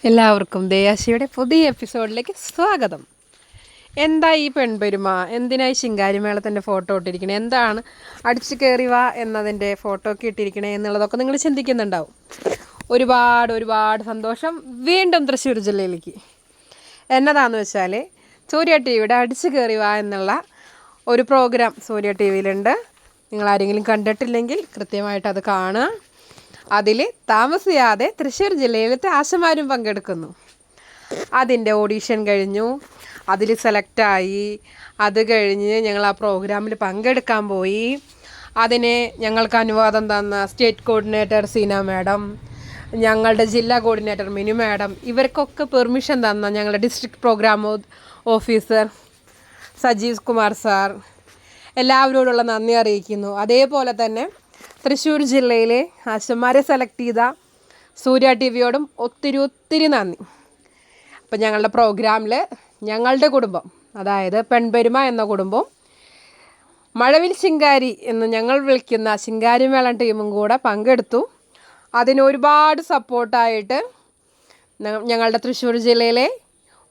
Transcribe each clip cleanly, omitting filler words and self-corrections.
എല്ലാവർക്കും ദേയാശിയുടെ പുതിയ എപ്പിസോഡിലേക്ക് സ്വാഗതം. എന്താ ഈ പെൺപെരുമ, എന്തിനായി ശിങ്കാരിമേളത്തിൻ്റെ ഫോട്ടോ ഇട്ടിരിക്കണേ, എന്താണ് അടിച്ചു കയറി വാ എന്നതിൻ്റെ ഫോട്ടോ ഒക്കെ ഇട്ടിരിക്കണേ എന്നുള്ളതൊക്കെ നിങ്ങൾ ചിന്തിക്കുന്നുണ്ടാവും. ഒരുപാട് സന്തോഷം വീണ്ടും തൃശ്ശൂർ ജില്ലയിലേക്ക്. എന്നതാണെന്ന് വെച്ചാൽ സൂര്യ ടി വിയുടെ അടിച്ചു കയറി വാ എന്നുള്ള ഒരു പ്രോഗ്രാം സൂര്യ ടി വിയിലുണ്ട്. നിങ്ങളാരെങ്കിലും കണ്ടിട്ടില്ലെങ്കിൽ കൃത്യമായിട്ട് അത് കാണുക. അതിൽ താമസിയാതെ തൃശ്ശൂർ ജില്ലയിലത്തെ ആശമാരും പങ്കെടുക്കുന്നു. അതിൻ്റെ ഓഡീഷൻ കഴിഞ്ഞു, അതിൽ സെലക്റ്റായി. അത് കഴിഞ്ഞ് ഞങ്ങൾ ആ പ്രോഗ്രാമിൽ പങ്കെടുക്കാൻ പോയി. അതിന് ഞങ്ങൾക്ക് അനുവാദം തന്ന സ്റ്റേറ്റ് കോർഡിനേറ്റർ സീന മാഡം, ഞങ്ങളുടെ ജില്ലാ കോർഡിനേറ്റർ മിനു മാഡം, ഇവർക്കൊക്കെ പെർമിഷൻ തന്ന ഞങ്ങളുടെ district programme officer Sajeev Kumar sir, എല്ലാവരോടുള്ള നന്ദി അറിയിക്കുന്നു. അതേപോലെ തന്നെ തൃശ്ശൂർ ജില്ലയിലെ ആശന്മാരെ സെലക്ട് ചെയ്ത സൂര്യ ടി വിയോടും ഒത്തിരി നന്ദി. അപ്പം ഞങ്ങളുടെ പ്രോഗ്രാമിൽ ഞങ്ങളുടെ കുടുംബം, അതായത് പെൺപെരുമ എന്ന കുടുംബം, മഴവിൽ ശിങ്കാരി എന്ന് ഞങ്ങൾ വിളിക്കുന്ന ശിങ്കാരിമേള ടീമും കൂടെ പങ്കെടുത്തു. അതിന് ഒരുപാട് സപ്പോർട്ടായിട്ട് ഞങ്ങളുടെ തൃശ്ശൂർ ജില്ലയിലെ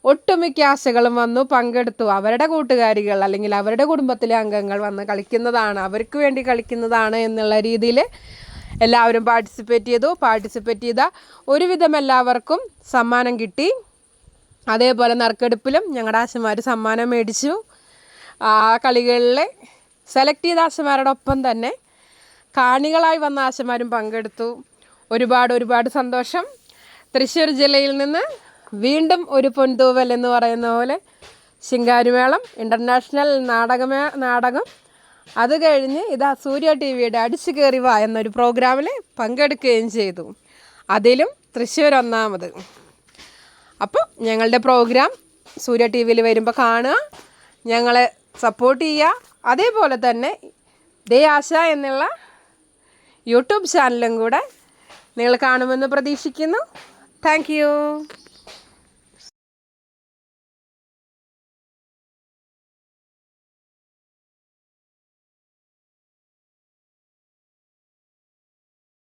ഒട്ടുമിക്ക ആശകളും വന്നു പങ്കെടുത്തു. അവരുടെ കൂട്ടുകാരികൾ അല്ലെങ്കിൽ അവരുടെ കുടുംബത്തിലെ അംഗങ്ങൾ വന്ന് കളിക്കുന്നതാണ്, അവർക്ക് വേണ്ടി കളിക്കുന്നതാണ് എന്നുള്ള രീതിയിൽ എല്ലാവരും പാർട്ടിസിപ്പേറ്റ് ചെയ്ത ഒരുവിധം എല്ലാവർക്കും സമ്മാനം കിട്ടി. അതേപോലെ നറുക്കെടുപ്പിലും ഞങ്ങളുടെ ആശമാർ സമ്മാനം മേടിച്ചു. ആ കളികളിൽ സെലക്ട് ചെയ്ത ആശമാരോടൊപ്പം തന്നെ കാണികളായി വന്ന ആശമാരും പങ്കെടുത്തു. ഒരുപാട് സന്തോഷം. തൃശ്ശൂർ ജില്ലയിൽ നിന്ന് വീണ്ടും ഒരു പൊൻതൂവൽ എന്ന് പറയുന്ന പോലെ ശിങ്കാരിമേളം ഇൻ്റർനാഷണൽ നാടകം അത് കഴിഞ്ഞ് ഇതാ സൂര്യ ടി വിയുടെ അടിച്ചു കയറി വാ എന്നൊരു പ്രോഗ്രാമിൽ പങ്കെടുക്കുകയും ചെയ്തു. അതിലും തൃശ്ശൂർ ഒന്നാമത്. അപ്പോൾ ഞങ്ങളുടെ പ്രോഗ്രാം സൂര്യ ടി വിയിൽ വരുമ്പോൾ കാണുക, ഞങ്ങളെ സപ്പോർട്ട് ചെയ്യുക. അതേപോലെ തന്നെ ദേയാശ എന്നുള്ള യൂട്യൂബ് ചാനലും കൂടെ നിങ്ങൾ കാണുമെന്ന് പ്രതീക്ഷിക്കുന്നു. Thank you.